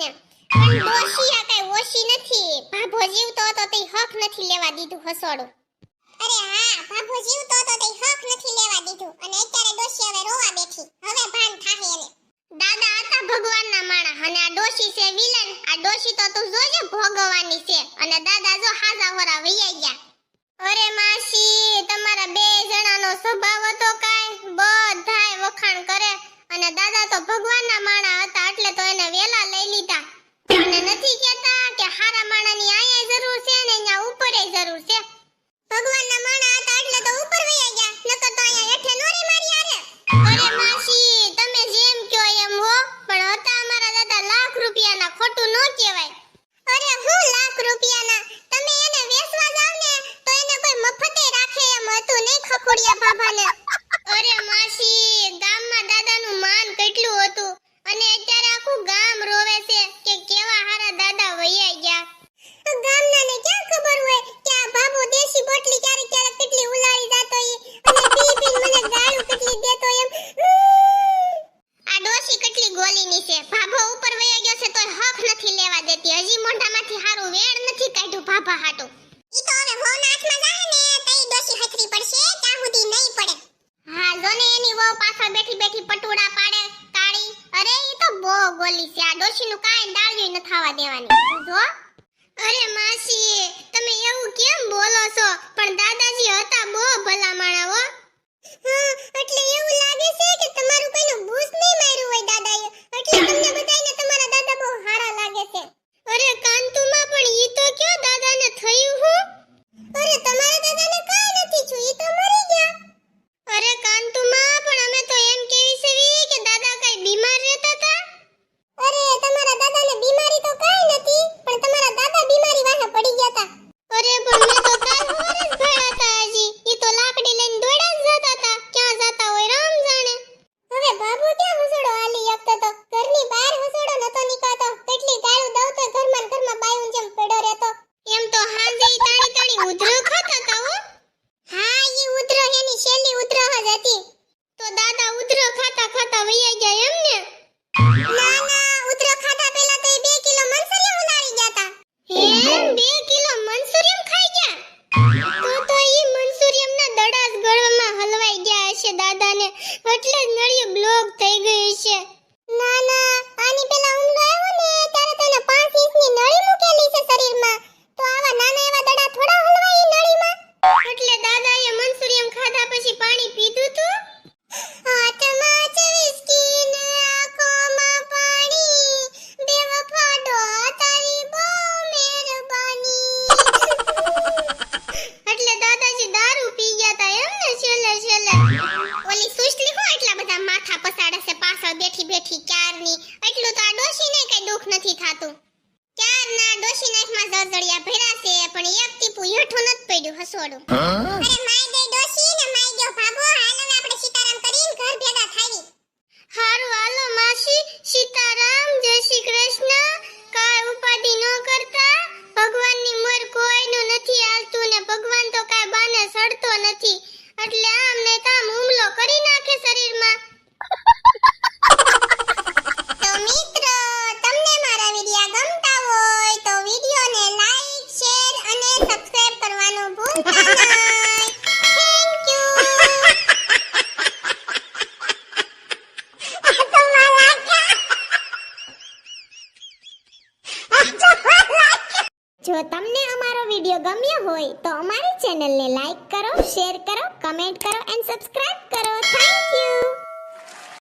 એને. પણ ડોશિયા કઈ ઓછી નથી. ભાભો જીવતો હતો તે હક નથી લેવા દીધું હસોડું. અરે હા, ભાભો જીવતો હતો તે હક નથી લેવા દીધું અને અત્યારે ડોશી હવે રોવા બેઠી. હવે ભાન થાહે એને. દાદા હતા ભગવાનના માણા અને આ ડોશી છે વિલન. આ ડોશી તો તું જોજે ભોગવવાની છે અને દાદા જો હાજા હોરા વૈયા ગયા. અરે માસી, તમારા બે જણાનો સ્વભાવ હતો કાઈ બધાય વખાણ કરે અને દાદા તો ભગવાનના માણા હતા એટલે તો એને વેલા લઈ લીધા. અને નથી કહેતા કે હારા માણાની આયા જરૂર છે ને અહીંયા ઉપરે જરૂર છે. ભગવાનના માણા હતા એટલે તો ઉપર વયા ગયા, નકર તો અહીંયા હેઠે નોરી મારી આરે. અરે માસી, તમે જેમ કયો એમ હો, પણ હતા અમારા દાદા લાખ રૂપિયાના, ખોટું ન કહેવાય. અરે હું લાખ રૂપિયાના? તમે એને વેચવા જાવ ને તો એને કોઈ મફતે રાખે એમ હતું નહીં ખખોડિયા બાબાને. અરે માસી, ગામમાં દાદાનું માન કેટલું હતું અને અત્યારે આખું ગામ રોવે છે કે કેવા હારા દાદા વયા ગયા. ગામનાને ક્યાં ખબર હોય કે આ બાબુ દેશી બોટલી ક્યારેક ક્યારેક કેટલી ઉલાળી જાતો ઈ અને પી પીને મને ગાળું કેટલી દેતો એમ. આ ડોશી કેટલી ગોલીની છે. ભાભો ઉપર વયા ગયો છે તોય હક નથી લેવા દેતી. હજી મોઢામાંથી હારું વેણ નથી કાઢ્યું ભાભા હાટુ. ઈ તો હવે વહુના હાથમાં જાહે ને તઈ ડોશી હથરી પડશે, ત્યાં સુધી નહીં પડે. હા, જોને એની વહુ પાછળ બેઠી બેઠી પટુડા પાડે તાળી. અરે ઈ તો બહુ ગોલી છે. આ ડોશીનું કાઈ ડાળ્યું ન થવા દેવાની જો. અરે માસી, તમે એવું કેમ બોલો છો? પણ દાદાજી હતા બહુ ભલા માણા હો. હા, એટલે એવું લાગે છે કે તમારું કોઈનું બૂસ નહીં માર્યું હોય દાદાએ, એટલે તમને બધાયને તમારા દાદા બહુ હારા લાગે છે. અરે કાંતુમાં, પણ ઈ તો કયો દાદાને થયું હું? અરે તમારા દાદાને કાઈ નથી થયું, ઈ તો મરી ગયા. અરે કાંતુમાં, પણ અમે તો એમ કેવી છે કે દાદા કઈ બીમાર રહેતા હતા. અરે તમારા દાદાને બીમારી તો કાઈ નથી, પણ તમારા દાદા બીમારી વાહે પડી ગયા હતા. અરે પણ મેં તો કાલ હોર જ ભળ્યા હતા. હજી ઈ તો લાકડી લઈને દોડ્યા જ જતા હતા. ક્યાં જતા હોય રામ જાણે. હવે બાબુ ક્યાં હસડો હાલી શકતો તો? ઘરની બહાર હસડો નતો નીકળતો. કેટલી ગાળું દઉં તો ઘરમાં ને ઘરમાં બાયું જેમ પડ્યો રહેતો. એમ તો હાંજે ઈ તાણી તાણી ઉધરો ખાતા હતા હો. હા, ઈ ઉધરો એની છેલ્લી ઉધરો જ હતી. તો દાદા ઉધરો ખાતા ખાતા વૈયા ગયા એમ ને? ના ના, ઉધરો ખાતા પહેલા તો ઈ 2 કિલો મંચુરિયમ ઉલાળી ગયા હતા. હે, 2 કિલો મંચુરિયમ ખાઈ ગયા? તો ઈ મંચુરિયમ ના દડા જ ગળવામાં હલવાઈ ગયા હશે દાદાને, એટલે જ નળી બ્લોક થઈ ગઈ હશે. ના ના, આની પહેલા ઊંઘ આવ્યો ને ત્યારે તો એને 5 ઇંચની નળી મૂકેલી છે શરીરમાં, તો આવા નાના એવા દડા થોડા હલવાય ઈ નળીમાં. એટલે દાદાએ મંચુરિયમ ખાધા પછી પાણી પીધું તું? હાથમાં છે વિસ્કી ને આંખોમાં પાણી, બેવફાડો તારી બહુ મહેરબાની. એટલે દાદાજી દારૂ પી ગયા તા એમ ને છેલ્લે છેલ્લે? ઓલી સુસ્લી હો એટલા બધા માથા પસાડે છે પાછળ બેઠી બેઠી ક્યારની, એટલું તો આ ડોશીને કઈ દુખ નથી થાતું. ક્યારના ડોશી નાખમાં જળજળિયા ભર્યા છે પણ એક ટીપું હેઠું નથી પડ્યું હસોડું. અરે માય ગઈ ડોશી ને માય ગયો ભાભો, હાલ હવે આપણે સીતારામ કરીને ઘર ભેગા થાવી. હારું હાલો માસી, સીતારામ, જય શ્રી કૃષ્ણ. કાય ઉપાધિ ન કરતા. ભગવાનની મોર કોઈનું નથી હાલતું ને ભગવાન તો કાય બાને સડતો નથી, એટલે આમ ને તામ હુમલો કરી નાખે શરીરમાં. તો મિત્રો, તમને મારા વિડિયો ગમતા હોય તો વિડિયોને લાઈક, શેર અને સબસ્ક્રાઇબ કરવાનું ભૂલતા નહીં. Thank you. જો તમને અમારો વિડિયો ગમ્યો હોય તો અમારી ચેનલને લાઈક કરો, શેર કરો, કમેન્ટ કરો એન્ડ સબસ્ક્રાઇબ કરો. Thank you.